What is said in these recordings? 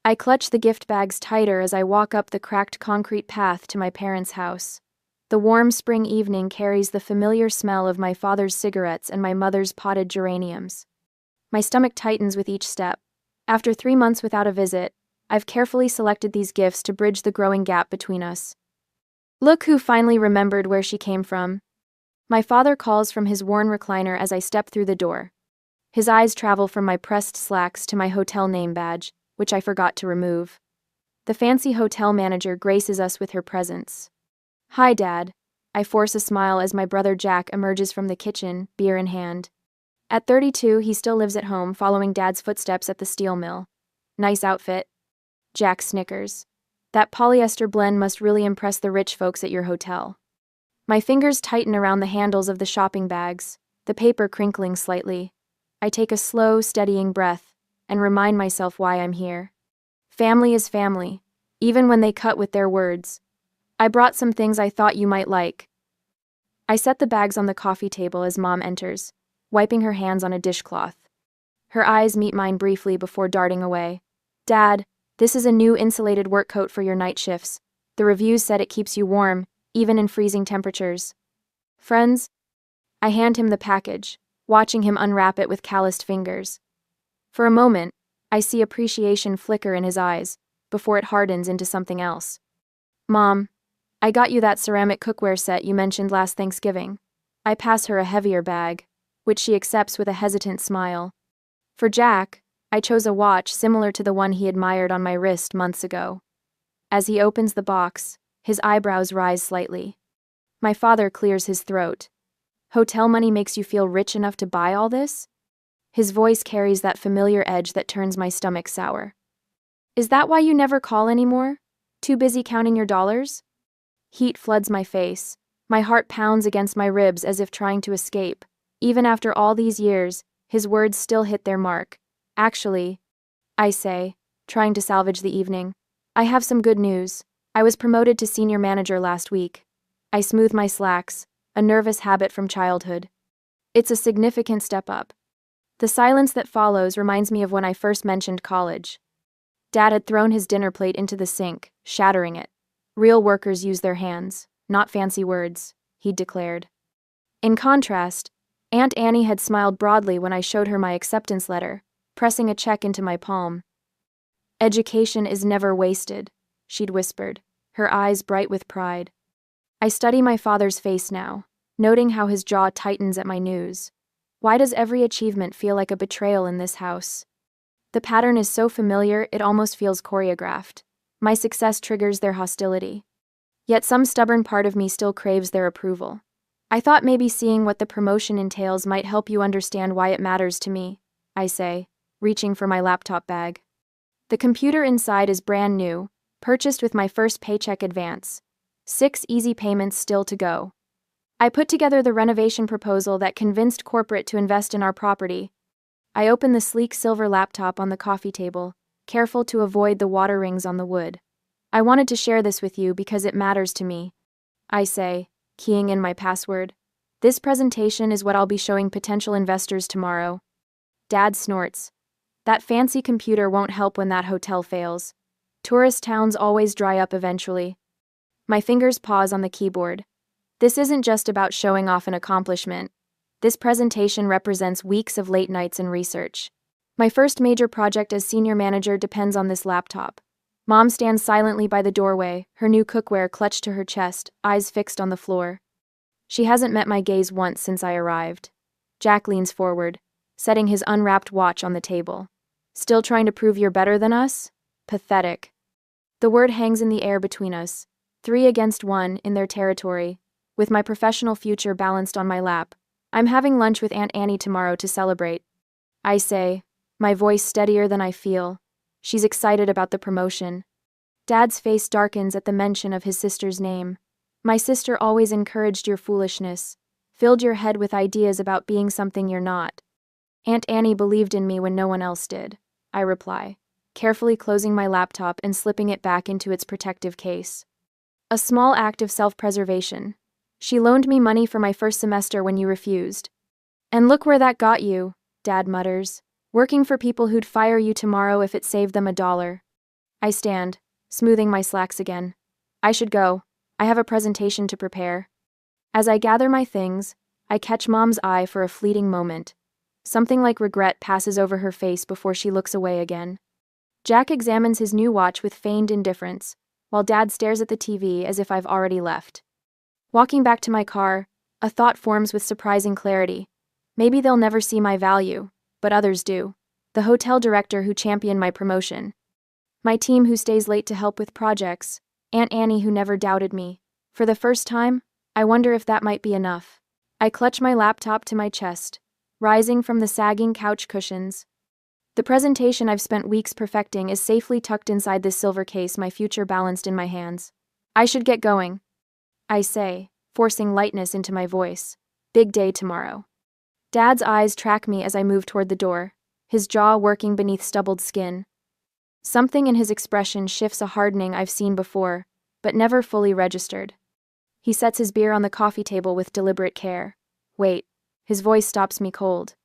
I clutch the gift bags tighter as I walk up the cracked concrete path to my parents' house. The warm spring evening carries the familiar smell of my father's cigarettes and my mother's potted geraniums. My stomach tightens with each step. After 3 months without a visit, I've carefully selected these gifts to bridge the growing gap between us. Look who finally remembered where she came from. My father calls from his worn recliner as I step through the door. His eyes travel from my pressed slacks to my hotel name badge, which I forgot to remove. The fancy hotel manager graces us with her presence. Hi, Dad. I force a smile as my brother Jack emerges from the kitchen, beer in hand. At 32, he still lives at home, following Dad's footsteps at the steel mill. Nice outfit. Jack snickers. That polyester blend must really impress the rich folks at your hotel. My fingers tighten around the handles of the shopping bags, the paper crinkling slightly. I take a slow, steadying breath and remind myself why I'm here. Family is family, even when they cut with their words. I brought some things I thought you might like. I set the bags on the coffee table as Mom enters, wiping her hands on a dishcloth. Her eyes meet mine briefly before darting away. Dad, this is a new insulated work coat for your night shifts. The reviews said it keeps you warm, even in freezing temperatures. Friends? I hand him the package, watching him unwrap it with calloused fingers. For a moment, I see appreciation flicker in his eyes, before it hardens into something else. Mom, I got you that ceramic cookware set you mentioned last Thanksgiving. I pass her a heavier bag, which she accepts with a hesitant smile. For Jack, I chose a watch similar to the one he admired on my wrist months ago. As he opens the box, his eyebrows rise slightly. My father clears his throat. Hotel money makes you feel rich enough to buy all this? His voice carries that familiar edge that turns my stomach sour. Is that why you never call anymore? Too busy counting your dollars? Heat floods my face. My heart pounds against my ribs as if trying to escape. Even after all these years, his words still hit their mark. Actually, I say, trying to salvage the evening, I have some good news. I was promoted to senior manager last week. I smooth my slacks, a nervous habit from childhood. It's a significant step up. The silence that follows reminds me of when I first mentioned college. Dad had thrown his dinner plate into the sink, shattering it. Real workers use their hands, not fancy words, he'd declared. In contrast, Aunt Annie had smiled broadly when I showed her my acceptance letter, pressing a check into my palm. Education is never wasted, she'd whispered, her eyes bright with pride. I study my father's face now, noting how his jaw tightens at my news. Why does every achievement feel like a betrayal in this house? The pattern is so familiar it almost feels choreographed. My success triggers their hostility. Yet some stubborn part of me still craves their approval. I thought maybe seeing what the promotion entails might help you understand why it matters to me, I say, reaching for my laptop bag. The computer inside is brand new, purchased with my first paycheck advance. 6 easy payments still to go. I put together the renovation proposal that convinced corporate to invest in our property. I open the sleek silver laptop on the coffee table, careful to avoid the water rings on the wood. I wanted to share this with you because it matters to me. I say, keying in my password. This presentation is what I'll be showing potential investors tomorrow. Dad snorts. That fancy computer won't help when that hotel fails. Tourist towns always dry up eventually. My fingers pause on the keyboard. This isn't just about showing off an accomplishment. This presentation represents weeks of late nights and research. My first major project as senior manager depends on this laptop. Mom stands silently by the doorway, her new cookware clutched to her chest, eyes fixed on the floor. She hasn't met my gaze once since I arrived. Jack leans forward, setting his unwrapped watch on the table. Still trying to prove you're better than us? Pathetic. The word hangs in the air between us, 3 against 1 in their territory, with my professional future balanced on my lap. I'm having lunch with Aunt Annie tomorrow to celebrate. I say, my voice steadier than I feel. She's excited about the promotion. Dad's face darkens at the mention of his sister's name. My sister always encouraged your foolishness, filled your head with ideas about being something you're not. Aunt Annie believed in me when no one else did, I reply, carefully closing my laptop and slipping it back into its protective case. A small act of self-preservation. She loaned me money for my first semester when you refused. And look where that got you, Dad mutters. Working for people who'd fire you tomorrow if it saved them $1. I stand, smoothing my slacks again. I should go. I have a presentation to prepare. As I gather my things, I catch Mom's eye for a fleeting moment. Something like regret passes over her face before she looks away again. Jack examines his new watch with feigned indifference, while Dad stares at the TV as if I've already left. Walking back to my car, a thought forms with surprising clarity. Maybe they'll never see my value, but others do. The hotel director who championed my promotion. My team who stays late to help with projects. Aunt Annie who never doubted me. For the first time, I wonder if that might be enough. I clutch my laptop to my chest, rising from the sagging couch cushions. The presentation I've spent weeks perfecting is safely tucked inside this silver case, my future balanced in my hands. I should get going, I say, forcing lightness into my voice. Big day tomorrow. Dad's eyes track me as I move toward the door, his jaw working beneath stubbled skin. Something in his expression shifts, a hardening I've seen before, but never fully registered. He sets his beer on the coffee table with deliberate care. Wait, his voice stops me cold.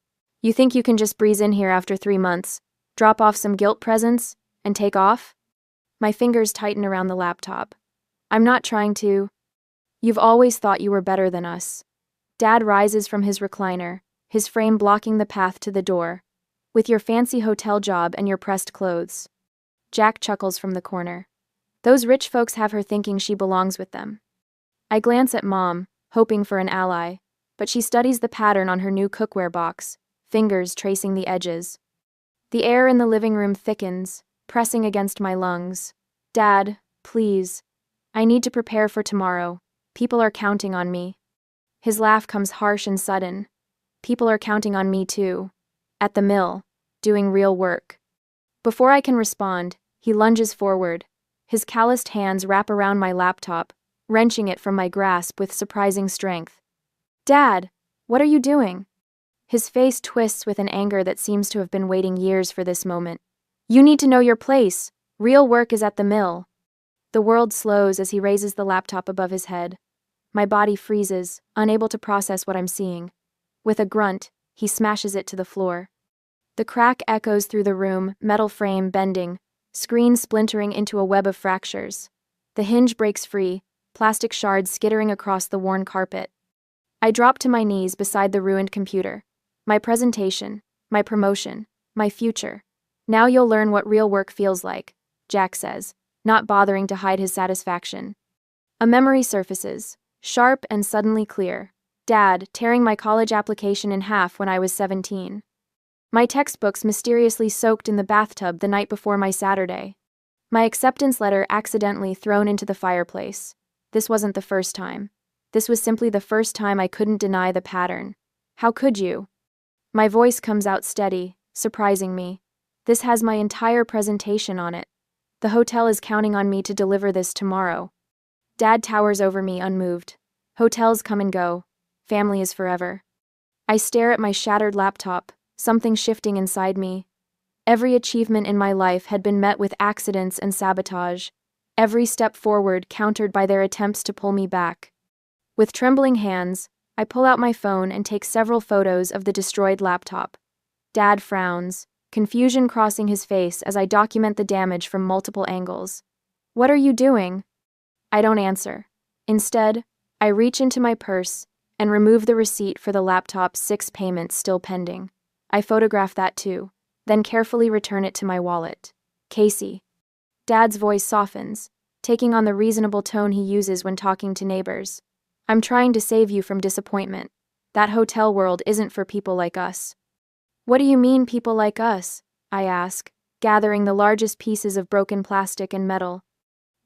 You think you can just breeze in here after 3 months, drop off some guilt presents, and take off? My fingers tighten around the laptop. I'm not trying to. You've always thought you were better than us. Dad rises from his recliner, his frame blocking the path to the door. With your fancy hotel job and your pressed clothes. Jack chuckles from the corner. Those rich folks have her thinking she belongs with them. I glance at Mom, hoping for an ally, but she studies the pattern on her new cookware box, fingers tracing the edges. The air in the living room thickens, pressing against my lungs. Dad, please. I need to prepare for tomorrow. People are counting on me. His laugh comes harsh and sudden. People are counting on me too. At the mill, doing real work. Before I can respond, he lunges forward. His calloused hands wrap around my laptop, wrenching it from my grasp with surprising strength. Dad, what are you doing? His face twists with an anger that seems to have been waiting years for this moment. You need to know your place. Real work is at the mill. The world slows as he raises the laptop above his head. My body freezes, unable to process what I'm seeing. With a grunt, he smashes it to the floor. The crack echoes through the room, metal frame bending, screen splintering into a web of fractures. The hinge breaks free, plastic shards skittering across the worn carpet. I drop to my knees beside the ruined computer. My presentation, my promotion, my future. Now you'll learn what real work feels like, Jack says, not bothering to hide his satisfaction. A memory surfaces, sharp and suddenly clear. Dad tearing my college application in half when I was 17. My textbooks mysteriously soaked in the bathtub the night before my Saturday. My acceptance letter accidentally thrown into the fireplace. This wasn't the first time. This was simply the first time I couldn't deny the pattern. How could you? My voice comes out steady, surprising me. This has my entire presentation on it. The hotel is counting on me to deliver this tomorrow. Dad towers over me unmoved. Hotels come and go. Family is forever. I stare at my shattered laptop, something shifting inside me. Every achievement in my life had been met with accidents and sabotage. Every step forward countered by their attempts to pull me back. With trembling hands, I pull out my phone and take several photos of the destroyed laptop. Dad frowns, confusion crossing his face as I document the damage from multiple angles. What are you doing? I don't answer. Instead, I reach into my purse and remove the receipt for the laptop's 6 payments still pending. I photograph that too, then carefully return it to my wallet. Casey. Dad's voice softens, taking on the reasonable tone he uses when talking to neighbors. I'm trying to save you from disappointment. That hotel world isn't for people like us. What do you mean, people like us? I ask, gathering the largest pieces of broken plastic and metal.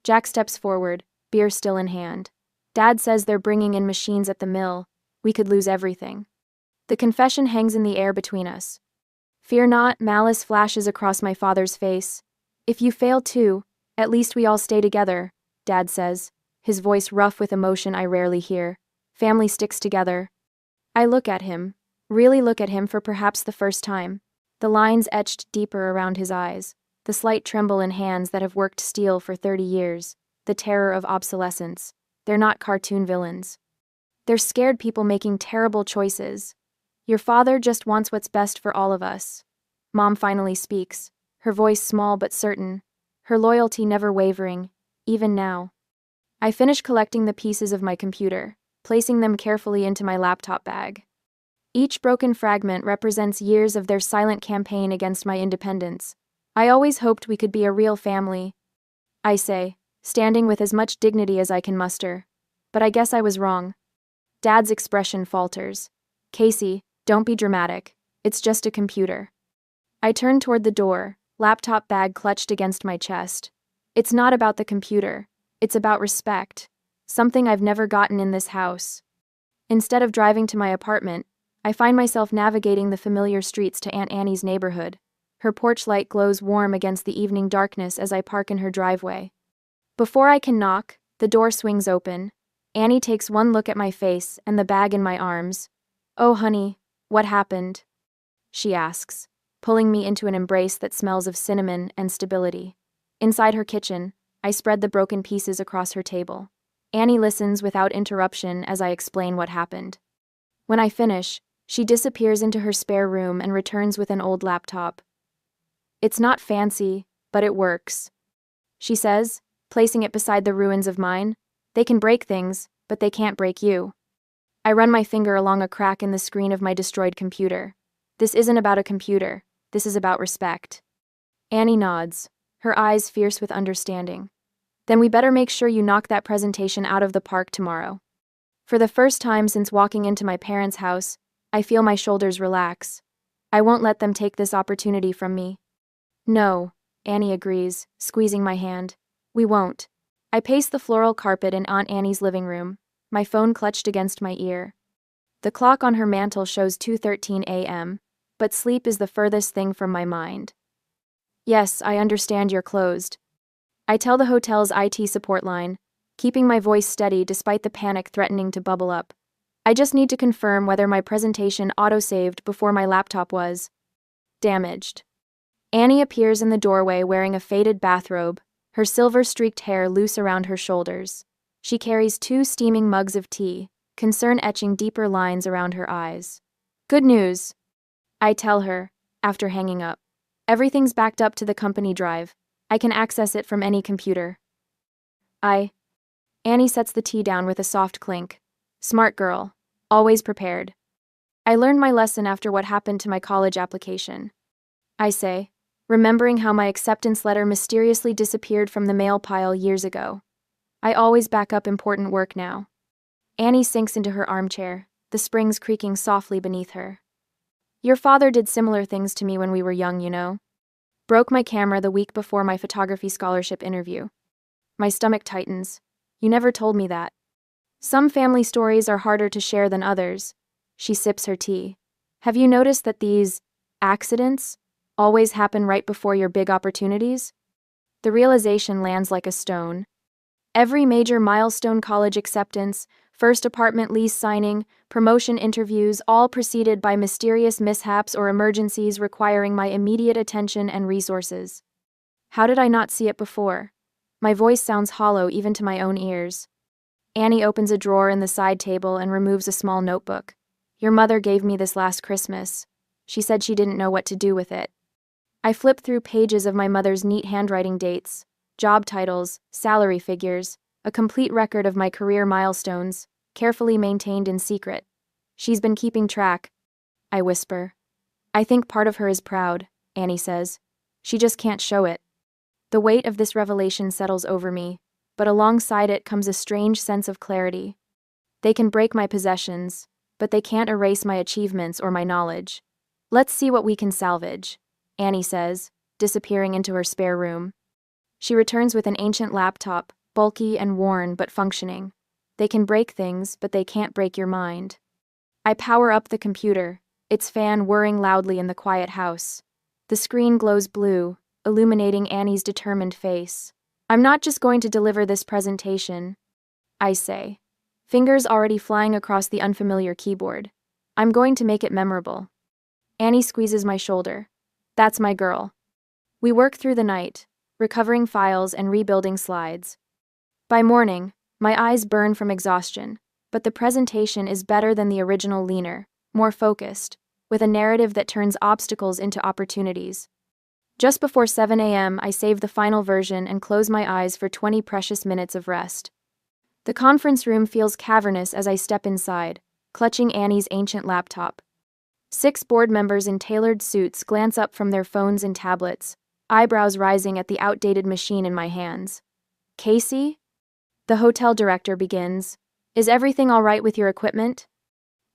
Jack steps forward, beer still in hand. Dad says they're bringing in machines at the mill. We could lose everything. The confession hangs in the air between us. Fear not, malice flashes across my father's face. If you fail too, at least we all stay together, Dad says, his voice rough with emotion I rarely hear. Family sticks together. I look at him, really look at him for perhaps the first time. The lines etched deeper around his eyes, the slight tremble in hands that have worked steel for 30 years, the terror of obsolescence. They're not cartoon villains. They're scared people making terrible choices. Your father just wants what's best for all of us. Mom finally speaks, her voice small but certain, her loyalty never wavering, even now. I finish collecting the pieces of my computer, placing them carefully into my laptop bag. Each broken fragment represents years of their silent campaign against my independence. I always hoped we could be a real family, I say, standing with as much dignity as I can muster. But I guess I was wrong. Dad's expression falters. Casey, don't be dramatic. It's just a computer. I turn toward the door, laptop bag clutched against my chest. It's not about the computer. It's about respect. Something I've never gotten in this house. Instead of driving to my apartment, I find myself navigating the familiar streets to Aunt Annie's neighborhood. Her porch light glows warm against the evening darkness as I park in her driveway. Before I can knock, the door swings open. Annie takes one look at my face and the bag in my arms. "Oh, honey, what happened?" she asks, pulling me into an embrace that smells of cinnamon and stability. Inside her kitchen, I spread the broken pieces across her table. Annie listens without interruption as I explain what happened. When I finish, she disappears into her spare room and returns with an old laptop. "It's not fancy, but it works," she says, placing it beside the ruins of mine. "They can break things, but they can't break you." I run my finger along a crack in the screen of my destroyed computer. This isn't about a computer. This is about respect. Annie nods, her eyes fierce with understanding. "Then we better make sure you knock that presentation out of the park tomorrow." For the first time since walking into my parents' house, I feel my shoulders relax. I won't let them take this opportunity from me. "No," Annie agrees, squeezing my hand. "We won't." I pace the floral carpet in Aunt Annie's living room, my phone clutched against my ear. The clock on her mantel shows 2:13 a.m., but sleep is the furthest thing from my mind. "Yes, I understand you're closed." I tell the hotel's IT support line, keeping my voice steady despite the panic threatening to bubble up. I just need to confirm whether my presentation autosaved before my laptop was damaged. Annie appears in the doorway wearing a faded bathrobe, her silver-streaked hair loose around her shoulders. She carries 2 steaming mugs of tea, concern etching deeper lines around her eyes. "Good news," I tell her, after hanging up. "Everything's backed up to the company drive. I can access it from any computer." Annie sets the tea down with a soft clink. "Smart girl. Always prepared." "I learned my lesson after what happened to my college application," I say, remembering how my acceptance letter mysteriously disappeared from the mail pile years ago. I always back up important work now. Annie sinks into her armchair, the springs creaking softly beneath her. "Your father did similar things to me when we were young, you know. Broke my camera the week before my photography scholarship interview." My stomach tightens. "You never told me that." "Some family stories are harder to share than others." She sips her tea. "Have you noticed that these accidents always happen right before your big opportunities?" The realization lands like a stone. Every major milestone, college acceptance, first apartment lease signing, promotion interviews, all preceded by mysterious mishaps or emergencies requiring my immediate attention and resources. How did I not see it before? My voice sounds hollow even to my own ears. Annie opens a drawer in the side table and removes a small notebook. "Your mother gave me this last Christmas. She said she didn't know what to do with it." I flip through pages of my mother's neat handwriting dates, job titles, salary figures, a complete record of my career milestones, carefully maintained in secret. "She's been keeping track," I whisper. "I think part of her is proud," Annie says. "She just can't show it." The weight of this revelation settles over me, but alongside it comes a strange sense of clarity. They can break my possessions, but they can't erase my achievements or my knowledge. "Let's see what we can salvage," Annie says, disappearing into her spare room. She returns with an ancient laptop, bulky and worn but functioning. They can break things, but they can't break your mind. I power up the computer, its fan whirring loudly in the quiet house. The screen glows blue, illuminating Annie's determined face. "I'm not just going to deliver this presentation," I say, fingers already flying across the unfamiliar keyboard. "I'm going to make it memorable." Annie squeezes my shoulder. "That's my girl." We work through the night, recovering files and rebuilding slides. By morning, my eyes burn from exhaustion, but the presentation is better than the original, leaner, more focused, with a narrative that turns obstacles into opportunities. Just before 7 a.m., I save the final version and close my eyes for 20 precious minutes of rest. The conference room feels cavernous as I step inside, clutching Annie's ancient laptop. 6 board members in tailored suits glance up from their phones and tablets, eyebrows rising at the outdated machine in my hands. Casey? The hotel director begins. Is everything all right with your equipment?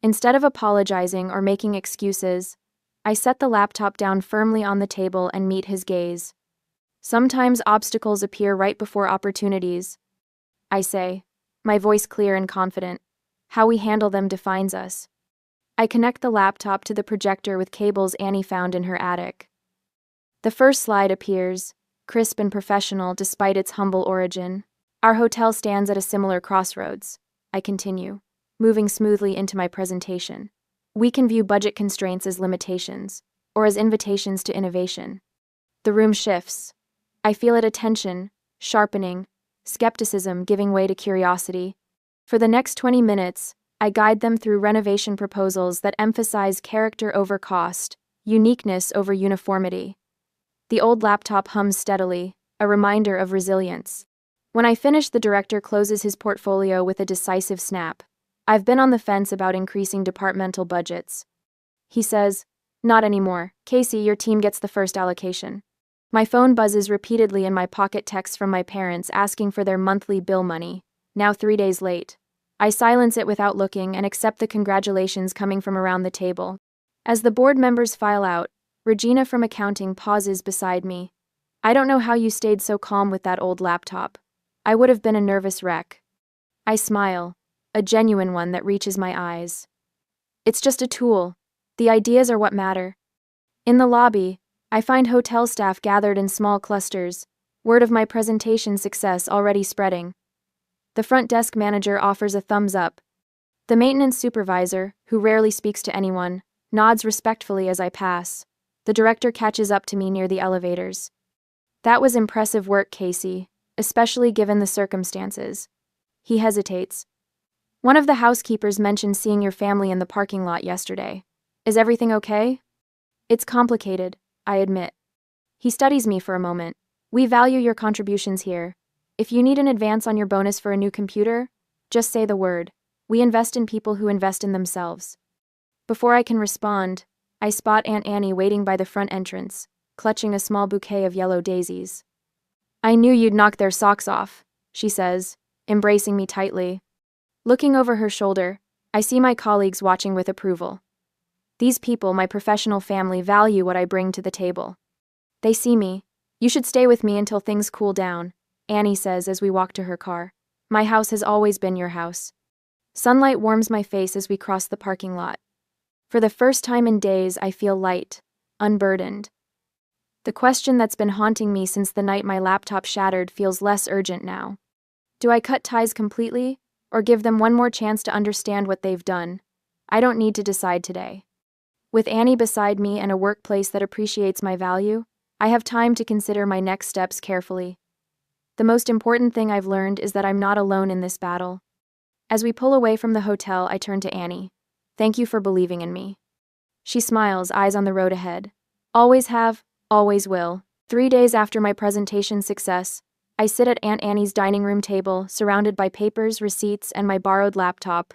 Instead of apologizing or making excuses, I set the laptop down firmly on the table and meet his gaze. Sometimes obstacles appear right before opportunities, I say, my voice clear and confident. How we handle them defines us. I connect the laptop to the projector with cables Annie found in her attic. The first slide appears, crisp and professional despite its humble origin. Our hotel stands at a similar crossroads, I continue, moving smoothly into my presentation. We can view budget constraints as limitations, or as invitations to innovation. The room shifts. I feel it attention, sharpening, skepticism giving way to curiosity. For the next 20 minutes, I guide them through renovation proposals that emphasize character over cost, uniqueness over uniformity. The old laptop hums steadily, a reminder of resilience. When I finish, the director closes his portfolio with a decisive snap. I've been on the fence about increasing departmental budgets. He says, not anymore. Casey, your team gets the first allocation. My phone buzzes repeatedly in my pocket, texts from my parents asking for their monthly bill money, now 3 days late. I silence it without looking and accept the congratulations coming from around the table. As the board members file out, Regina from accounting pauses beside me. I don't know how you stayed so calm with that old laptop. I would have been a nervous wreck. I smile, a genuine one that reaches my eyes. It's just a tool. The ideas are what matter. In the lobby, I find hotel staff gathered in small clusters, word of my presentation success already spreading. The front desk manager offers a thumbs up. The maintenance supervisor, who rarely speaks to anyone, nods respectfully as I pass. The director catches up to me near the elevators. That was impressive work, Casey, especially given the circumstances. He hesitates. One of the housekeepers mentioned seeing your family in the parking lot yesterday. Is everything okay? It's complicated, I admit. He studies me for a moment. We value your contributions here. If you need an advance on your bonus for a new computer, just say the word. We invest in people who invest in themselves. Before I can respond, I spot Aunt Annie waiting by the front entrance, clutching a small bouquet of yellow daisies. I knew you'd knock their socks off, she says, embracing me tightly. Looking over her shoulder, I see my colleagues watching with approval. These people, my professional family, value what I bring to the table. They see me. You should stay with me until things cool down, Annie says as we walk to her car. My house has always been your house. Sunlight warms my face as we cross the parking lot. For the first time in days, I feel light, unburdened. The question that's been haunting me since the night my laptop shattered feels less urgent now. Do I cut ties completely, or give them one more chance to understand what they've done? I don't need to decide today. With Annie beside me and a workplace that appreciates my value, I have time to consider my next steps carefully. The most important thing I've learned is that I'm not alone in this battle. As we pull away from the hotel, I turn to Annie. Thank you for believing in me. She smiles, eyes on the road ahead. Always have, always will. 3 days after my presentation success, I sit at Aunt Annie's dining room table, surrounded by papers, receipts, and my borrowed laptop.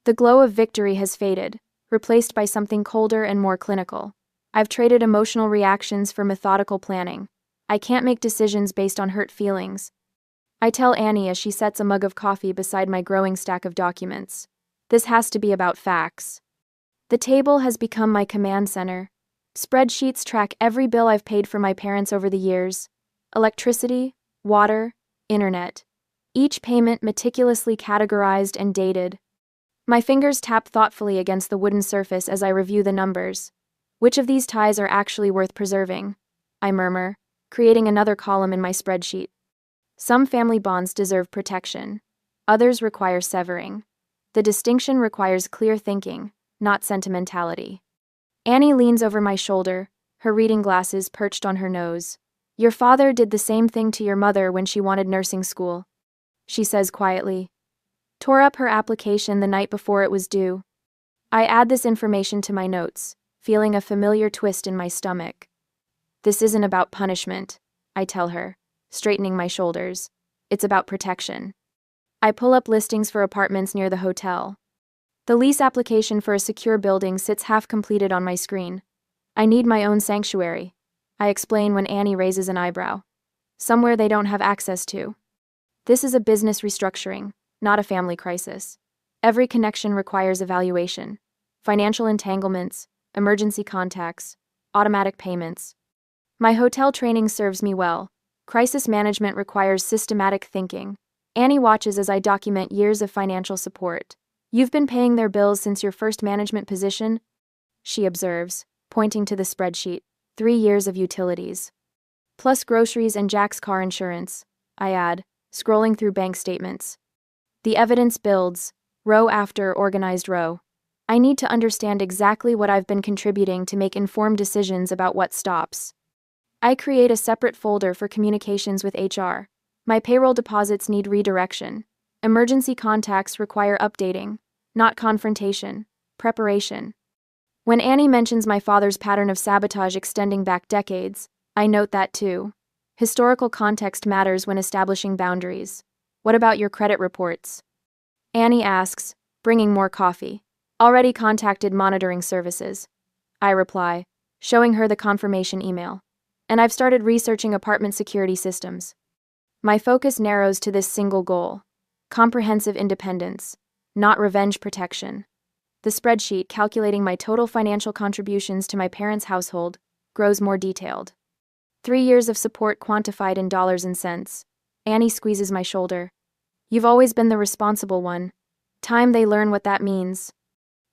The glow of victory has faded, replaced by something colder and more clinical. I've traded emotional reactions for methodical planning. I can't make decisions based on hurt feelings. I tell Annie as she sets a mug of coffee beside my growing stack of documents. This has to be about facts. The table has become my command center. Spreadsheets track every bill I've paid for my parents over the years. Electricity, water, internet. Each payment meticulously categorized and dated. My fingers tap thoughtfully against the wooden surface as I review the numbers. Which of these ties are actually worth preserving? I murmur, creating another column in my spreadsheet. Some family bonds deserve protection. Others require severing. The distinction requires clear thinking, not sentimentality. Annie leans over my shoulder, her reading glasses perched on her nose. Your father did the same thing to your mother when she wanted nursing school, she says quietly. Tore up her application the night before it was due. I add this information to my notes, feeling a familiar twist in my stomach. This isn't about punishment, I tell her, straightening my shoulders. It's about protection. I pull up listings for apartments near the hotel. The lease application for a secure building sits half completed on my screen. I need my own sanctuary, I explain when Annie raises an eyebrow. Somewhere they don't have access to. This is a business restructuring, not a family crisis. Every connection requires evaluation. Financial entanglements, emergency contacts, automatic payments. My hotel training serves me well. Crisis management requires systematic thinking. Annie watches as I document years of financial support. You've been paying their bills since your first management position? She observes, pointing to the spreadsheet. 3 years of utilities. Plus groceries and Jack's car insurance, I add, scrolling through bank statements. The evidence builds, row after organized row. I need to understand exactly what I've been contributing to make informed decisions about what stops. I create a separate folder for communications with HR. My payroll deposits need redirection. Emergency contacts require updating, not confrontation, preparation. When Annie mentions my father's pattern of sabotage extending back decades, I note that too. Historical context matters when establishing boundaries. What about your credit reports? Annie asks, bringing more coffee. Already contacted monitoring services. I reply, showing her the confirmation email. And I've started researching apartment security systems. My focus narrows to this single goal: comprehensive independence, not revenge protection. The spreadsheet calculating my total financial contributions to my parents' household grows more detailed. 3 years of support quantified in dollars and cents. Annie squeezes my shoulder. You've always been the responsible one. Time they learn what that means.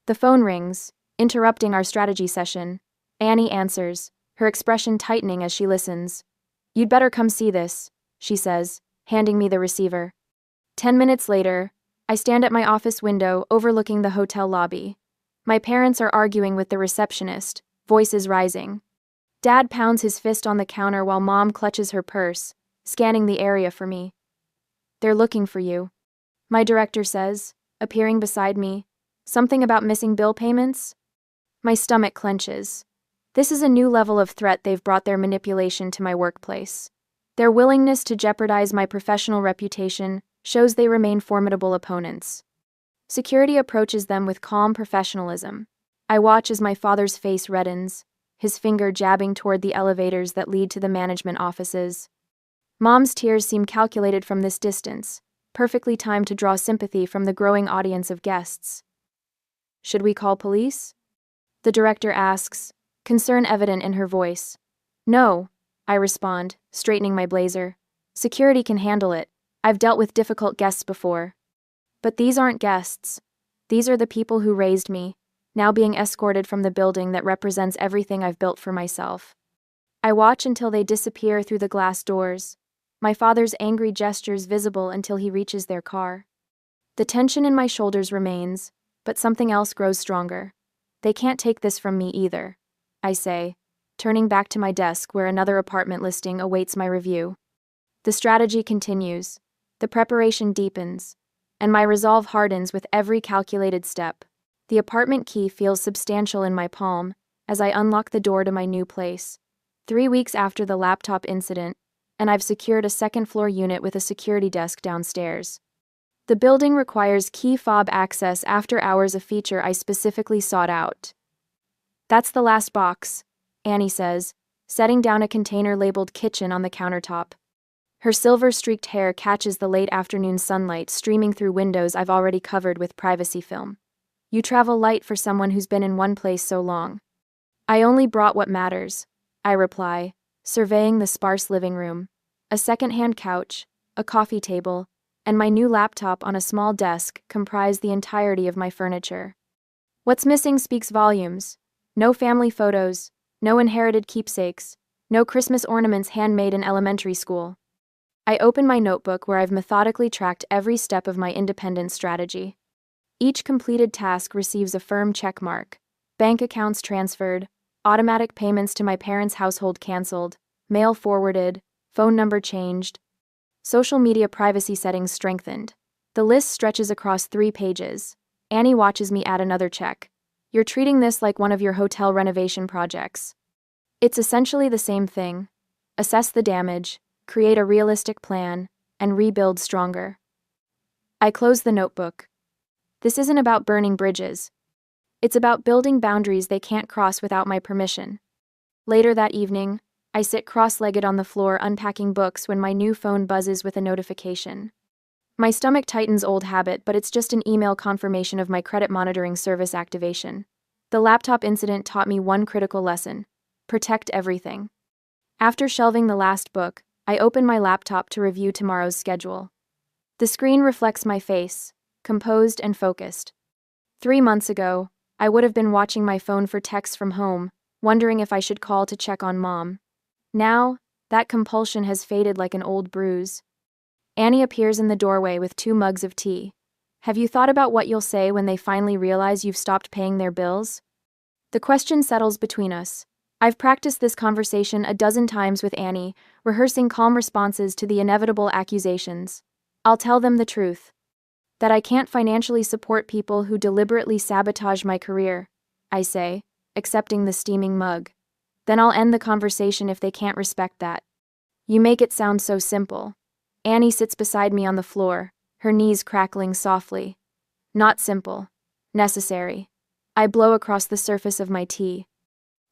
The phone rings, interrupting our strategy session. Annie answers, her expression tightening as she listens. You'd better come see this, she says, handing me the receiver. 10 minutes later, I stand at my office window overlooking the hotel lobby. My parents are arguing with the receptionist, voices rising. Dad pounds his fist on the counter while Mom clutches her purse, scanning the area for me. They're looking for you, my director says, appearing beside me. Something about missing bill payments? My stomach clenches. This is a new level of threat they've brought their manipulation to my workplace. Their willingness to jeopardize my professional reputation shows they remain formidable opponents. Security approaches them with calm professionalism. I watch as my father's face reddens, his finger jabbing toward the elevators that lead to the management offices. Mom's tears seem calculated from this distance, perfectly timed to draw sympathy from the growing audience of guests. Should we call police? The director asks, concern evident in her voice. No, I respond, straightening my blazer. Security can handle it. I've dealt with difficult guests before. But these aren't guests. These are the people who raised me, now being escorted from the building that represents everything I've built for myself. I watch until they disappear through the glass doors, my father's angry gestures visible until he reaches their car. The tension in my shoulders remains, but something else grows stronger. They can't take this from me either, I say, turning back to my desk where another apartment listing awaits my review. The strategy continues. The preparation deepens, and my resolve hardens with every calculated step. The apartment key feels substantial in my palm as I unlock the door to my new place. 3 weeks after the laptop incident, and I've secured a second-floor unit with a security desk downstairs. The building requires key fob access after hours, a feature I specifically sought out. That's the last box, Annie says, setting down a container labeled kitchen on the countertop. Her silver-streaked hair catches the late afternoon sunlight streaming through windows I've already covered with privacy film. You travel light for someone who's been in one place so long. I only brought what matters, I reply, surveying the sparse living room. A second-hand couch, a coffee table, and my new laptop on a small desk comprise the entirety of my furniture. What's missing speaks volumes. No family photos, no inherited keepsakes, no Christmas ornaments handmade in elementary school. I open my notebook where I've methodically tracked every step of my independent strategy. Each completed task receives a firm check mark. Bank accounts transferred, automatic payments to my parents' household canceled, mail forwarded, phone number changed, social media privacy settings strengthened. The list stretches across 3 pages. Annie watches me add another check. You're treating this like one of your hotel renovation projects. It's essentially the same thing. Assess the damage, create a realistic plan, and rebuild stronger. I close the notebook. This isn't about burning bridges. It's about building boundaries they can't cross without my permission. Later that evening, I sit cross-legged on the floor unpacking books when my new phone buzzes with a notification. My stomach tightens, old habit, but it's just an email confirmation of my credit monitoring service activation. The laptop incident taught me one critical lesson: protect everything. After shelving the last book, I open my laptop to review tomorrow's schedule. The screen reflects my face, composed and focused. 3 months ago, I would have been watching my phone for texts from home, wondering if I should call to check on Mom. Now, that compulsion has faded like an old bruise. Annie appears in the doorway with 2 mugs of tea. Have you thought about what you'll say when they finally realize you've stopped paying their bills? The question settles between us. I've practiced this conversation a dozen times with Annie, rehearsing calm responses to the inevitable accusations. I'll tell them the truth. That I can't financially support people who deliberately sabotage my career, I say, accepting the steaming mug. Then I'll end the conversation if they can't respect that. You make it sound so simple. Annie sits beside me on the floor, her knees crackling softly. Not simple. Necessary. I blow across the surface of my tea.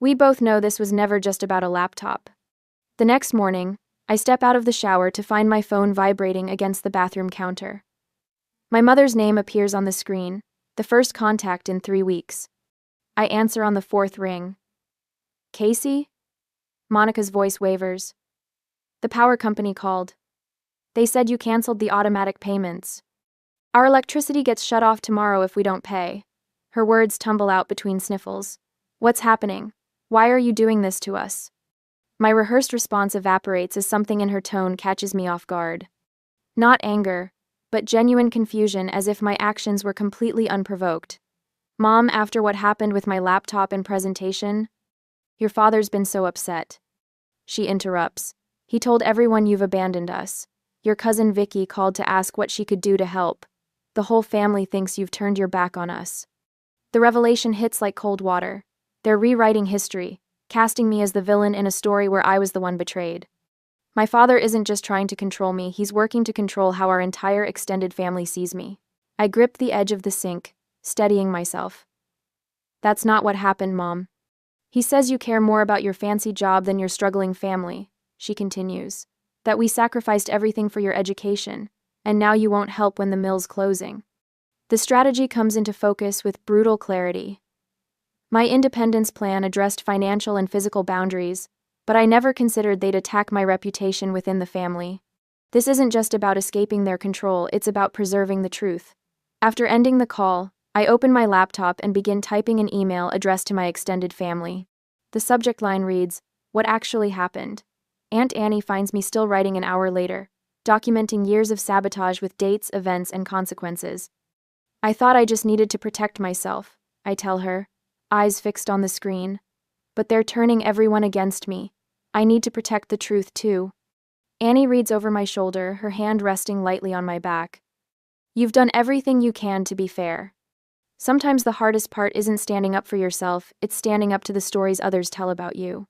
We both know this was never just about a laptop. The next morning, I step out of the shower to find my phone vibrating against the bathroom counter. My mother's name appears on the screen, the first contact in 3 weeks. I answer on the 4th ring. Casey? Monica's voice wavers. The power company called. They said you canceled the automatic payments. Our electricity gets shut off tomorrow if we don't pay. Her words tumble out between sniffles. What's happening? Why are you doing this to us? My rehearsed response evaporates as something in her tone catches me off guard. Not anger, but genuine confusion, as if my actions were completely unprovoked. Mom, after what happened with my laptop and presentation, your father's been so upset. She interrupts. He told everyone you've abandoned us. Your cousin Vicky called to ask what she could do to help. The whole family thinks you've turned your back on us. The revelation hits like cold water. They're rewriting history, casting me as the villain in a story where I was the one betrayed. My father isn't just trying to control me, he's working to control how our entire extended family sees me. I grip the edge of the sink, steadying myself. That's not what happened, Mom. He says you care more about your fancy job than your struggling family, she continues. That we sacrificed everything for your education, and now you won't help when the mill's closing. The strategy comes into focus with brutal clarity. My independence plan addressed financial and physical boundaries, but I never considered they'd attack my reputation within the family. This isn't just about escaping their control, it's about preserving the truth. After ending the call, I open my laptop and begin typing an email addressed to my extended family. The subject line reads, "What actually happened?" Aunt Annie finds me still writing an hour later, documenting years of sabotage with dates, events, and consequences. I thought I just needed to protect myself, I tell her, eyes fixed on the screen. But they're turning everyone against me. I need to protect the truth too. Annie reads over my shoulder, her hand resting lightly on my back. You've done everything you can to be fair. Sometimes the hardest part isn't standing up for yourself, it's standing up to the stories others tell about you.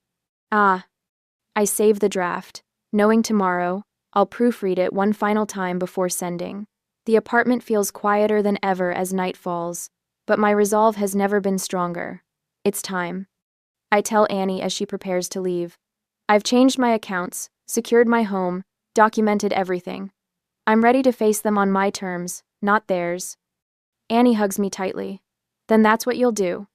I save the draft, knowing tomorrow, I'll proofread it one final time before sending. The apartment feels quieter than ever as night falls, but my resolve has never been stronger. It's time. I tell Annie as she prepares to leave. I've changed my accounts, secured my home, documented everything. I'm ready to face them on my terms, not theirs. Annie hugs me tightly. Then that's what you'll do.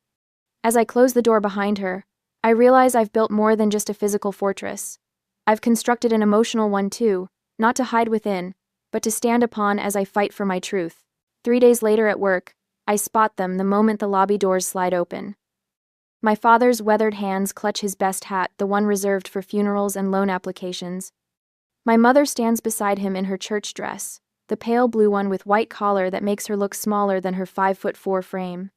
As I close the door behind her, I realize I've built more than just a physical fortress. I've constructed an emotional one too, not to hide within, but to stand upon as I fight for my truth. 3 days later at work, I spot them the moment the lobby doors slide open. My father's weathered hands clutch his best hat, the one reserved for funerals and loan applications. My mother stands beside him in her church dress, the pale blue one with white collar that makes her look smaller than her 5'4" frame.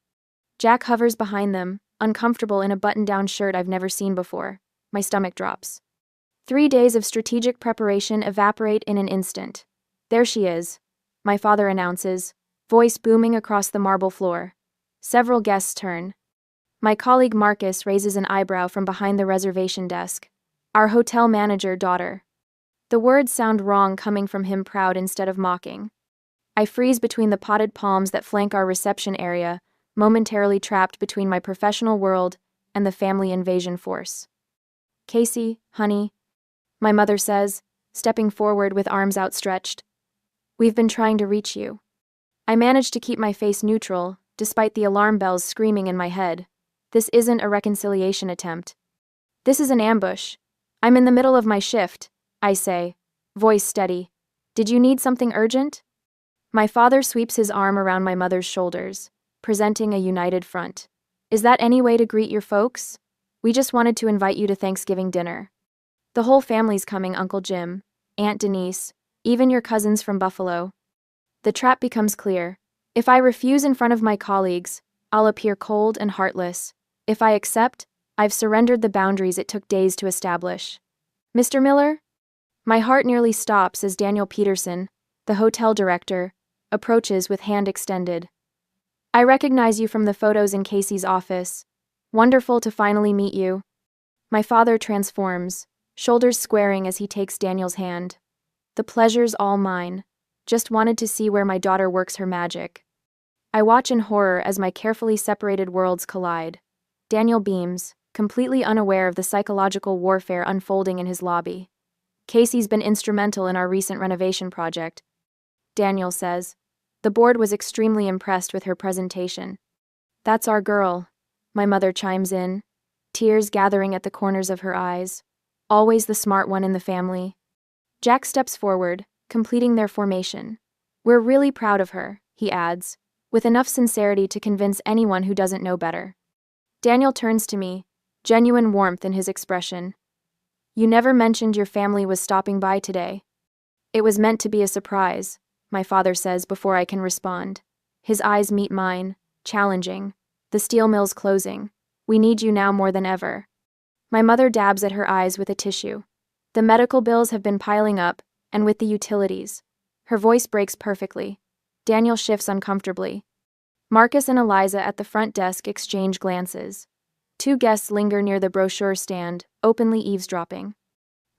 Jack hovers behind them, uncomfortable in a button-down shirt I've never seen before. My stomach drops. 3 days of strategic preparation evaporate in an instant. There she is, my father announces, voice booming across the marble floor. Several guests turn. My colleague Marcus raises an eyebrow from behind the reservation desk. Our hotel manager, daughter. The words sound wrong coming from him, proud instead of mocking. I freeze between the potted palms that flank our reception area, momentarily trapped between my professional world and the family invasion force. Casey, honey, my mother says, stepping forward with arms outstretched. We've been trying to reach you. I manage to keep my face neutral, despite the alarm bells screaming in my head. This isn't a reconciliation attempt. This is an ambush. I'm in the middle of my shift, I say, voice steady. Did you need something urgent? My father sweeps his arm around my mother's shoulders, presenting a united front. Is that any way to greet your folks? We just wanted to invite you to Thanksgiving dinner. The whole family's coming, Uncle Jim, Aunt Denise, even your cousins from Buffalo. The trap becomes clear. If I refuse in front of my colleagues, I'll appear cold and heartless. If I accept, I've surrendered the boundaries it took days to establish. Mr. Miller? My heart nearly stops as Daniel Peterson, the hotel director, approaches with hand extended. I recognize you from the photos in Casey's office. Wonderful to finally meet you. My father transforms, shoulders squaring as he takes Daniel's hand. The pleasure's all mine. Just wanted to see where my daughter works her magic. I watch in horror as my carefully separated worlds collide. Daniel beams, completely unaware of the psychological warfare unfolding in his lobby. Casey's been instrumental in our recent renovation project, Daniel says. The board was extremely impressed with her presentation. That's our girl, my mother chimes in, tears gathering at the corners of her eyes. Always the smart one in the family. Jack steps forward, completing their formation. We're really proud of her, he adds, with enough sincerity to convince anyone who doesn't know better. Daniel turns to me, genuine warmth in his expression. You never mentioned your family was stopping by today. It was meant to be a surprise, my father says before I can respond. His eyes meet mine, challenging. The steel mill's closing. We need you now more than ever. My mother dabs at her eyes with a tissue. The medical bills have been piling up, and with the utilities. Her voice breaks perfectly. Daniel shifts uncomfortably. Marcus and Eliza at the front desk exchange glances. Two guests linger near the brochure stand, openly eavesdropping.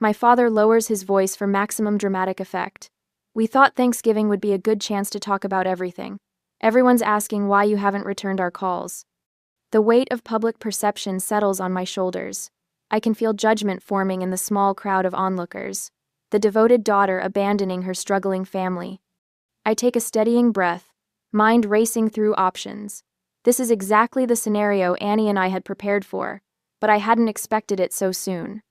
My father lowers his voice for maximum dramatic effect. We thought Thanksgiving would be a good chance to talk about everything. Everyone's asking why you haven't returned our calls. The weight of public perception settles on my shoulders. I can feel judgment forming in the small crowd of onlookers. The devoted daughter abandoning her struggling family. I take a steadying breath, mind racing through options. This is exactly the scenario Annie and I had prepared for, but I hadn't expected it so soon.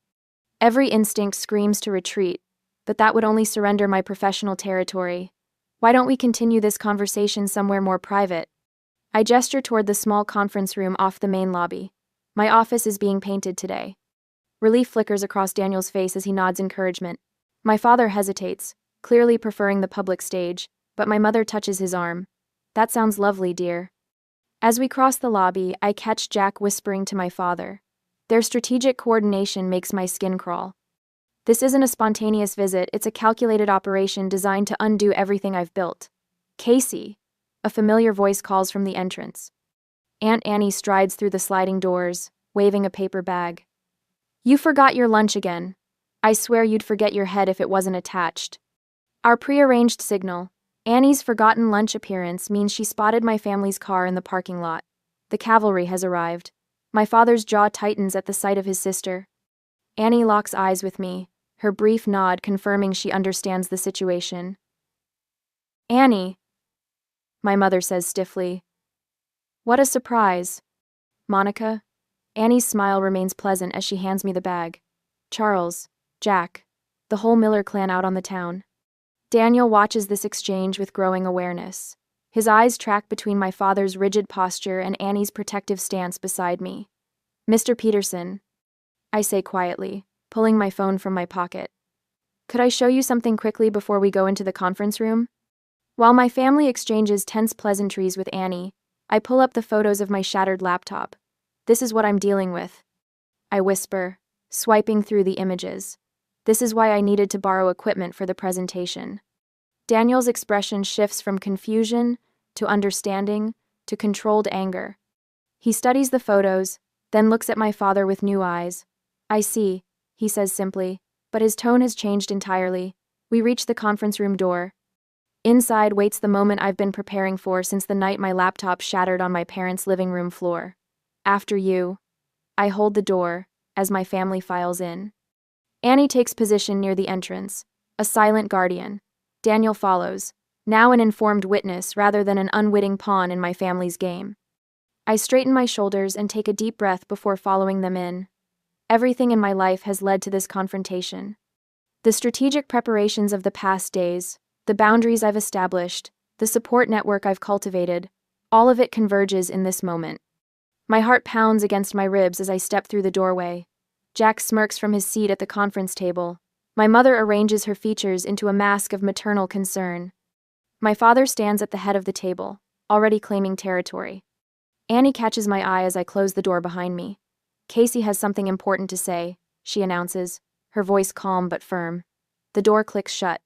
Every instinct screams to retreat, but that would only surrender my professional territory. Why don't we continue this conversation somewhere more private? I gesture toward the small conference room off the main lobby. My office is being painted today. Relief flickers across Daniel's face as he nods encouragement. My father hesitates, clearly preferring the public stage, but my mother touches his arm. That sounds lovely, dear. As we cross the lobby, I catch Jack whispering to my father. Their strategic coordination makes my skin crawl. This isn't a spontaneous visit, it's a calculated operation designed to undo everything I've built. Casey, a familiar voice calls from the entrance. Aunt Annie strides through the sliding doors, waving a paper bag. You forgot your lunch again. I swear you'd forget your head if it wasn't attached. Our prearranged signal, Annie's forgotten lunch appearance, means she spotted my family's car in the parking lot. The cavalry has arrived. My father's jaw tightens at the sight of his sister. Annie locks eyes with me, her brief nod confirming she understands the situation. Annie, my mother says stiffly. What a surprise. Monica? Annie's smile remains pleasant as she hands me the bag. Charles, Jack, the whole Miller clan out on the town. Daniel watches this exchange with growing awareness. His eyes track between my father's rigid posture and Annie's protective stance beside me. Mr. Peterson, I say quietly, pulling my phone from my pocket. Could I show you something quickly before we go into the conference room? While my family exchanges tense pleasantries with Annie, I pull up the photos of my shattered laptop. This is what I'm dealing with. I whisper, swiping through the images. This is why I needed to borrow equipment for the presentation. Daniel's expression shifts from confusion to understanding to controlled anger. He studies the photos, then looks at my father with new eyes. I see, he says simply, but his tone has changed entirely. We reach the conference room door. Inside waits the moment I've been preparing for since the night my laptop shattered on my parents' living room floor. After you. I hold the door, as my family files in. Annie takes position near the entrance, a silent guardian. Daniel follows, now an informed witness rather than an unwitting pawn in my family's game. I straighten my shoulders and take a deep breath before following them in. Everything in my life has led to this confrontation. The strategic preparations of the past days, the boundaries I've established, the support network I've cultivated, all of it converges in this moment. My heart pounds against my ribs as I step through the doorway. Jack smirks from his seat at the conference table. My mother arranges her features into a mask of maternal concern. My father stands at the head of the table, already claiming territory. Annie catches my eye as I close the door behind me. Casey has something important to say, she announces, her voice calm but firm. The door clicks shut.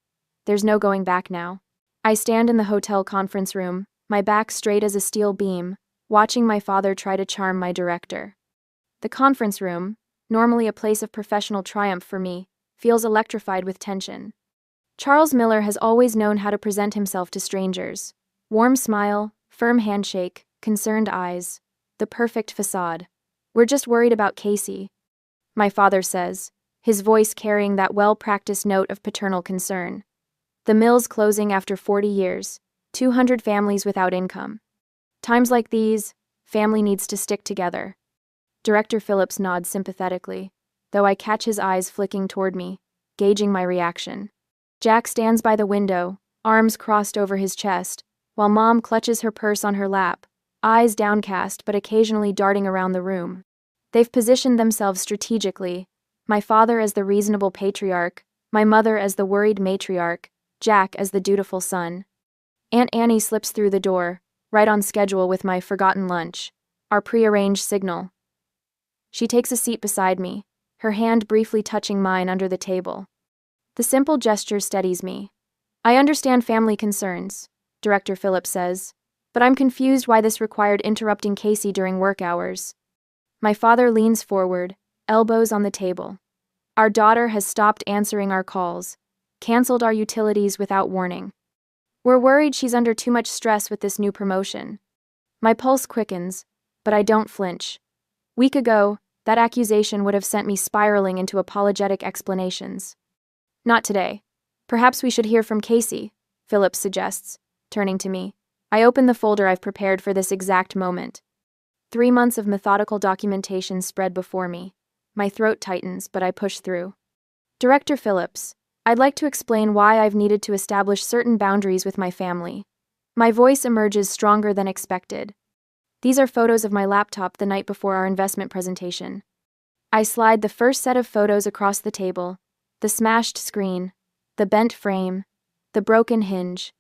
There's no going back now. I stand in the hotel conference room, my back straight as a steel beam, watching my father try to charm my director. The conference room, normally a place of professional triumph for me, feels electrified with tension. Charles Miller has always known how to present himself to strangers. Warm smile, firm handshake, concerned eyes. The perfect facade. We're just worried about Casey, my father says, his voice carrying that well-practiced note of paternal concern. The mill's closing after 40 years, 200 families without income. Times like these, family needs to stick together. Director Phillips nods sympathetically, though I catch his eyes flicking toward me, gauging my reaction. Jack stands by the window, arms crossed over his chest, while Mom clutches her purse on her lap, eyes downcast but occasionally darting around the room. They've positioned themselves strategically, my father as the reasonable patriarch, my mother as the worried matriarch, Jack as the dutiful son. Aunt Annie slips through the door, right on schedule with my forgotten lunch, our prearranged signal. She takes a seat beside me, her hand briefly touching mine under the table. The simple gesture steadies me. I understand family concerns, Director Phillips says, but I'm confused why this required interrupting Casey during work hours. My father leans forward, elbows on the table. Our daughter has stopped answering our calls, canceled our utilities without warning. We're worried she's under too much stress with this new promotion. My pulse quickens, but I don't flinch. Week ago, that accusation would have sent me spiraling into apologetic explanations. Not today. Perhaps we should hear from Casey, Phillips suggests, turning to me. I open the folder I've prepared for this exact moment. 3 months of methodical documentation spread before me. My throat tightens, but I push through. Director Phillips, I'd like to explain why I've needed to establish certain boundaries with my family. My voice emerges stronger than expected. These are photos of my laptop the night before our investment presentation. I slide the first set of photos across the table, the smashed screen, the bent frame, the broken hinge.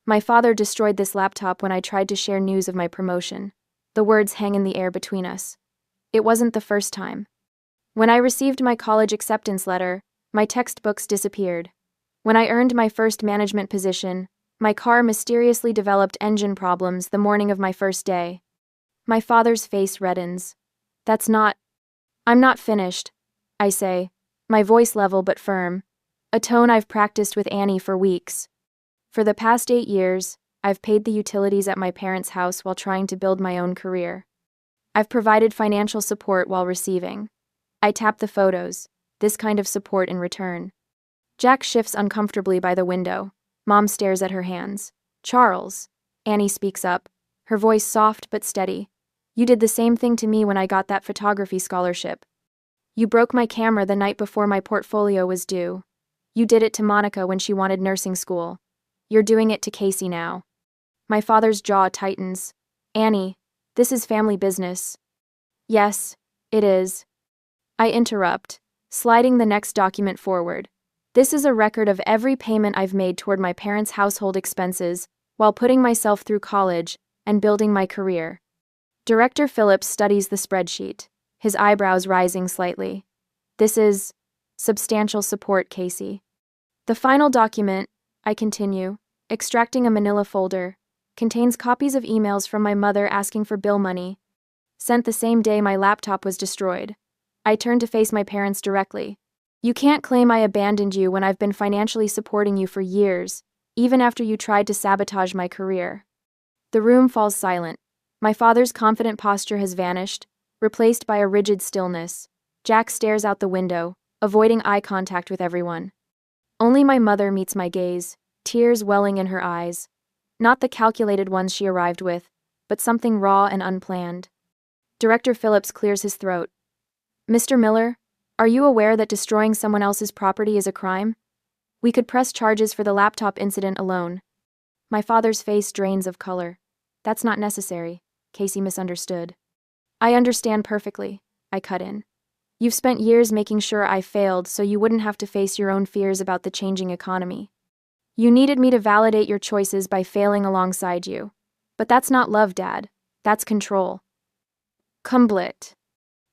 My father destroyed this laptop when I tried to share news of my promotion. The words hang in the air between us. It wasn't the first time. When I received my college acceptance letter, my textbooks disappeared. When I earned my first management position, my car mysteriously developed engine problems the morning of my first day. My father's face reddens. I'm not finished, I say, my voice level but firm, a tone I've practiced with Annie for weeks. For the past 8 years, I've paid the utilities at my parents' house while trying to build my own career. I've provided financial support while receiving. I tap the photos, this kind of support in return. Jack shifts uncomfortably by the window. Mom stares at her hands. Charles, Annie speaks up, her voice soft but steady. You did the same thing to me when I got that photography scholarship. You broke my camera the night before my portfolio was due. You did it to Monica when she wanted nursing school. You're doing it to Casey now. My father's jaw tightens. Annie, this is family business. Yes, it is. I interrupt, sliding the next document forward. This is a record of every payment I've made toward my parents' household expenses while putting myself through college and building my career. Director Phillips studies the spreadsheet, his eyebrows rising slightly. This is substantial support, Casey. The final document, I continue, extracting a manila folder, contains copies of emails from my mother asking for bill money. Sent the same day my laptop was destroyed. I turned to face my parents directly. You can't claim I abandoned you when I've been financially supporting you for years, even after you tried to sabotage my career. The room falls silent. My father's confident posture has vanished, replaced by a rigid stillness. Jack stares out the window, avoiding eye contact with everyone. Only my mother meets my gaze, tears welling in her eyes. Not the calculated ones she arrived with, but something raw and unplanned. Director Phillips clears his throat. Mr. Miller, are you aware that destroying someone else's property is a crime? We could press charges for the laptop incident alone. My father's face drains of color. That's not necessary, Casey misunderstood. I understand perfectly, I cut in. You've spent years making sure I failed so you wouldn't have to face your own fears about the changing economy. You needed me to validate your choices by failing alongside you. But that's not love, Dad. That's control. Cumblit.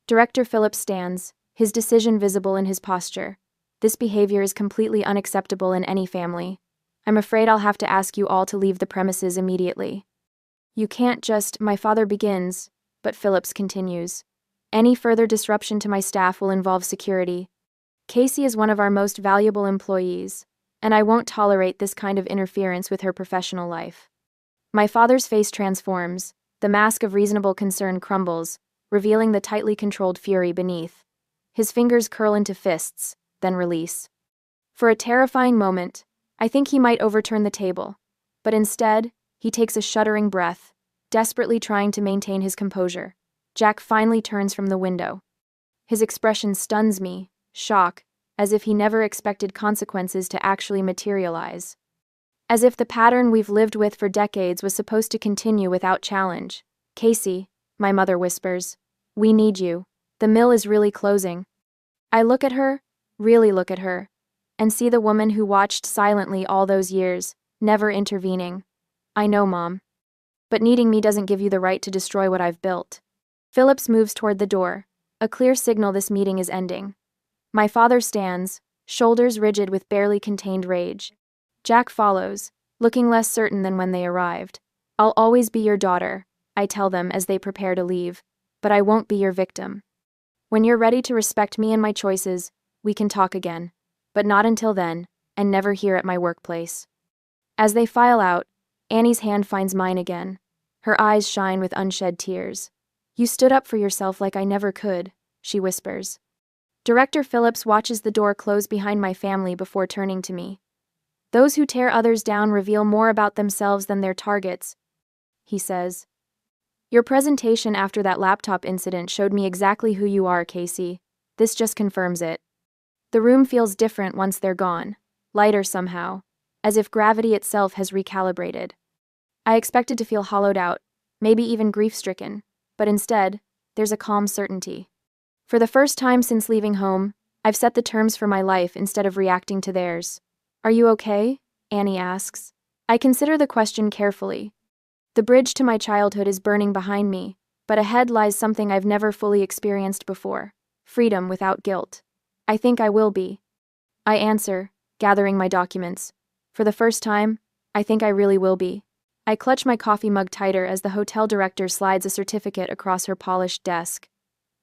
Director Phillips stands, his decision visible in his posture. This behavior is completely unacceptable in any family. I'm afraid I'll have to ask you all to leave the premises immediately. You can't just, my father begins, but Phillips continues. Any further disruption to my staff will involve security. Casey is one of our most valuable employees, and I won't tolerate this kind of interference with her professional life. My father's face transforms, the mask of reasonable concern crumbles, revealing the tightly controlled fury beneath. His fingers curl into fists, then release. For a terrifying moment, I think he might overturn the table, but instead, he takes a shuddering breath, desperately trying to maintain his composure. Jack finally turns from the window. His expression stuns me, shock, as if he never expected consequences to actually materialize. As if the pattern we've lived with for decades was supposed to continue without challenge. Casey, my mother whispers, we need you. The mill is really closing. I look at her, really look at her, and see the woman who watched silently all those years, never intervening. I know, Mom. But needing me doesn't give you the right to destroy what I've built. Phillips moves toward the door, a clear signal this meeting is ending. My father stands, shoulders rigid with barely contained rage. Jack follows, looking less certain than when they arrived. I'll always be your daughter, I tell them as they prepare to leave, but I won't be your victim. When you're ready to respect me and my choices, we can talk again, but not until then, and never here at my workplace. As they file out, Annie's hand finds mine again. Her eyes shine with unshed tears. You stood up for yourself like I never could, she whispers. Director Phillips watches the door close behind my family before turning to me. Those who tear others down reveal more about themselves than their targets, he says. Your presentation after that laptop incident showed me exactly who you are, Casey. This just confirms it. The room feels different once they're gone, lighter somehow, as if gravity itself has recalibrated. I expected to feel hollowed out, maybe even grief-stricken, but instead, there's a calm certainty. For the first time since leaving home, I've set the terms for my life instead of reacting to theirs. Are you okay? Annie asks. I consider the question carefully. The bridge to my childhood is burning behind me, but ahead lies something I've never fully experienced before. Freedom without guilt. I think I will be. I answer, gathering my documents. For the first time, I think I really will be. I clutch my coffee mug tighter as the hotel director slides a certificate across her polished desk.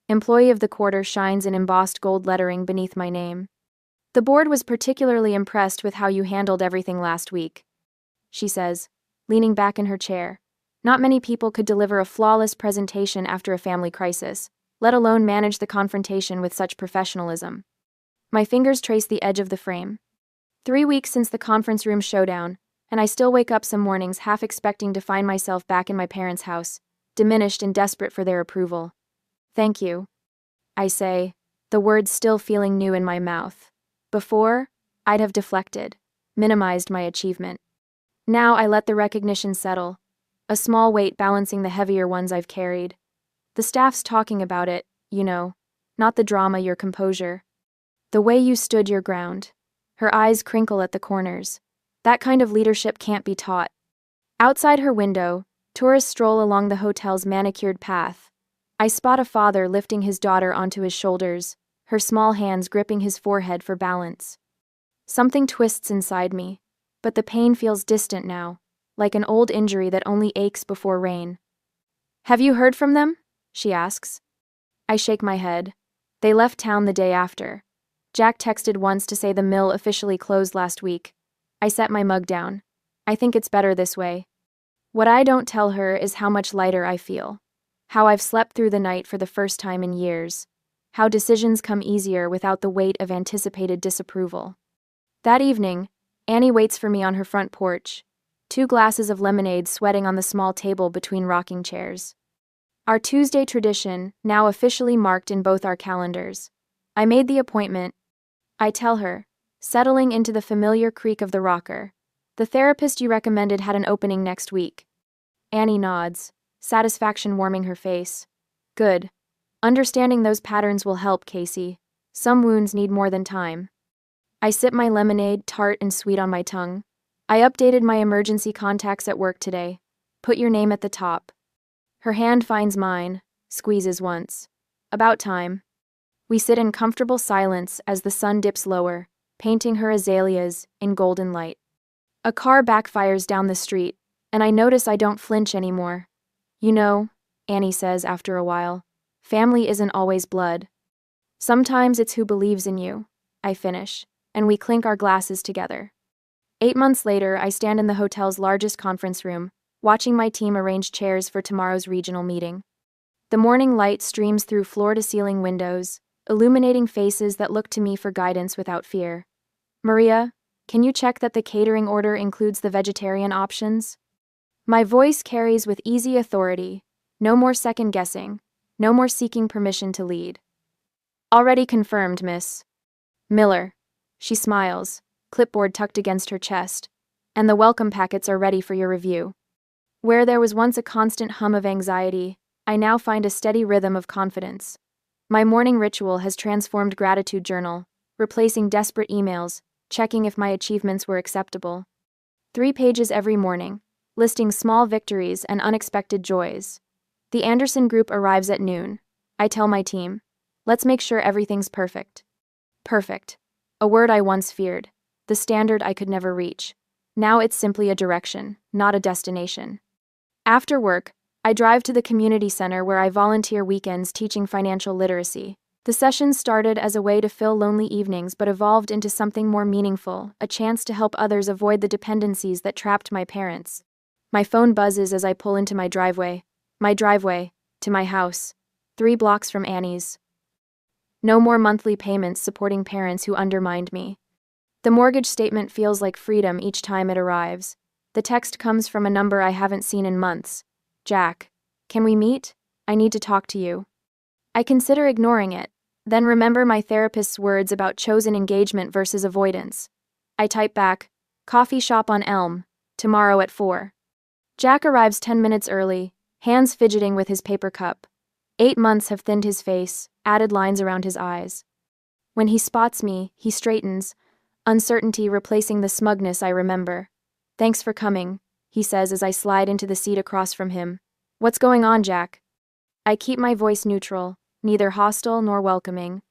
Employee of the Quarter shines in embossed gold lettering beneath my name. The board was particularly impressed with how you handled everything last week, she says, leaning back in her chair. Not many people could deliver a flawless presentation after a family crisis, let alone manage the confrontation with such professionalism. My fingers trace the edge of the frame. 3 weeks since the conference room showdown, and I still wake up some mornings half expecting to find myself back in my parents' house, diminished and desperate for their approval. Thank you, I say, the words still feeling new in my mouth. Before, I'd have deflected, minimized my achievement. Now I let the recognition settle, a small weight balancing the heavier ones I've carried. The staff's talking about it, you know, not the drama, your composure. The way you stood your ground. Her eyes crinkle at the corners. That kind of leadership can't be taught. Outside her window, tourists stroll along the hotel's manicured path. I spot a father lifting his daughter onto his shoulders, her small hands gripping his forehead for balance. Something twists inside me, but the pain feels distant now, like an old injury that only aches before rain. Have you heard from them? she asks. I shake my head. They left town the day after. Jack texted once to say the mill officially closed last week. I set my mug down. I think it's better this way. What I don't tell her is how much lighter I feel. How I've slept through the night for the first time in years. How decisions come easier without the weight of anticipated disapproval. That evening, Annie waits for me on her front porch, 2 glasses of lemonade sweating on the small table between rocking chairs. Our Tuesday tradition, now officially marked in both our calendars. I made the appointment. I tell her, settling into the familiar creak of the rocker. The therapist you recommended had an opening next week. Annie nods, satisfaction warming her face. Good. Understanding those patterns will help, Casey. Some wounds need more than time. I sip my lemonade, tart and sweet on my tongue. I updated my emergency contacts at work today. Put your name at the top. Her hand finds mine, squeezes once. About time. We sit in comfortable silence as the sun dips lower, painting her azaleas in golden light. A car backfires down the street, and I notice I don't flinch anymore. You know, Annie says after a while, family isn't always blood. Sometimes it's who believes in you. I finish, and we clink our glasses together. 8 months later, I stand in the hotel's largest conference room, watching my team arrange chairs for tomorrow's regional meeting. The morning light streams through floor-to-ceiling windows, illuminating faces that look to me for guidance without fear. Maria, can you check that the catering order includes the vegetarian options? My voice carries with easy authority. No more second-guessing. No more seeking permission to lead. Already confirmed, Miss Miller. She smiles, clipboard tucked against her chest. And the welcome packets are ready for your review. Where there was once a constant hum of anxiety, I now find a steady rhythm of confidence. My morning ritual has transformed gratitude journal, replacing desperate emails, checking if my achievements were acceptable. 3 pages every morning, listing small victories and unexpected joys. The Anderson group arrives at noon. I tell my team, let's make sure everything's perfect. Perfect. A word I once feared. The standard I could never reach. Now it's simply a direction, not a destination. After work, I drive to the community center where I volunteer weekends teaching financial literacy. The sessions started as a way to fill lonely evenings but evolved into something more meaningful, a chance to help others avoid the dependencies that trapped my parents. My phone buzzes as I pull into my driveway. My driveway, to my house, 3 blocks from Annie's. No more monthly payments supporting parents who undermined me. The mortgage statement feels like freedom each time it arrives. The text comes from a number I haven't seen in months. Jack, can we meet? I need to talk to you. I consider ignoring it, then remember my therapist's words about chosen engagement versus avoidance. I type back, coffee shop on Elm, tomorrow at 4. Jack arrives 10 minutes early, hands fidgeting with his paper cup. 8 months have thinned his face, added lines around his eyes. When he spots me, he straightens, uncertainty replacing the smugness I remember. Thanks for coming, he says as I slide into the seat across from him. What's going on, Jack? I keep my voice neutral, neither hostile nor welcoming.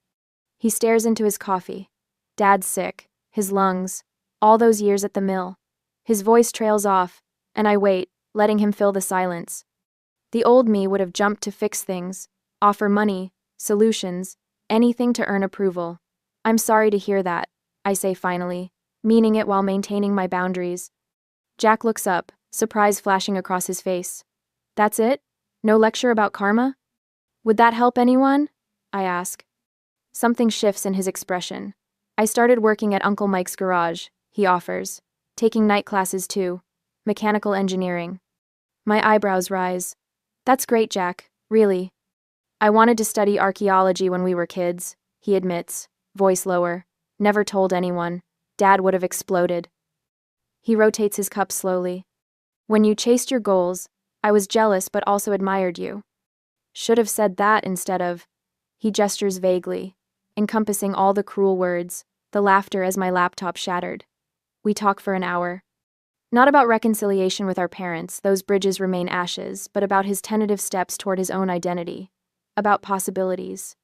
He stares into his coffee. Dad's sick, his lungs, all those years at the mill. His voice trails off, and I wait, letting him fill the silence. The old me would have jumped to fix things, offer money, solutions, anything to earn approval. I'm sorry to hear that, I say finally, meaning it while maintaining my boundaries. Jack looks up, surprise flashing across his face. That's it? No lecture about karma? Would that help anyone? I ask. Something shifts in his expression. I started working at Uncle Mike's garage, he offers, taking night classes too, mechanical engineering. My eyebrows rise. That's great, Jack, really. I wanted to study archaeology when we were kids, he admits, voice lower. Never told anyone. Dad would have exploded. He rotates his cup slowly. When you chased your goals, I was jealous but also admired you. Should have said that instead of... He gestures vaguely, encompassing all the cruel words, the laughter as my laptop shattered. We talk for an hour. Not about reconciliation with our parents, those bridges remain ashes, but about his tentative steps toward his own identity. About possibilities.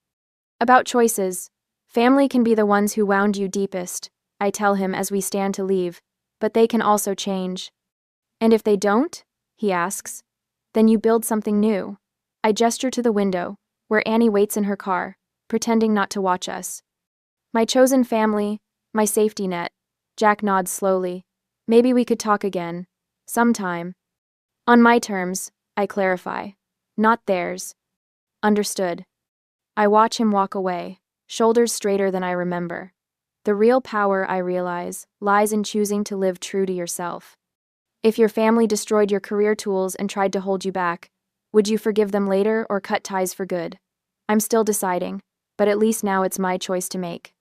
About choices. Family can be the ones who wound you deepest, I tell him as we stand to leave, but they can also change. And if they don't? He asks. Then you build something new. I gesture to the window, where Annie waits in her car, pretending not to watch us. My chosen family, my safety net. Jack nods slowly. Maybe we could talk again. Sometime. On my terms, I clarify. Not theirs. Understood. I watch him walk away, shoulders straighter than I remember. The real power, I realize, lies in choosing to live true to yourself. If your family destroyed your career tools and tried to hold you back, would you forgive them later or cut ties for good? I'm still deciding, but at least now it's my choice to make.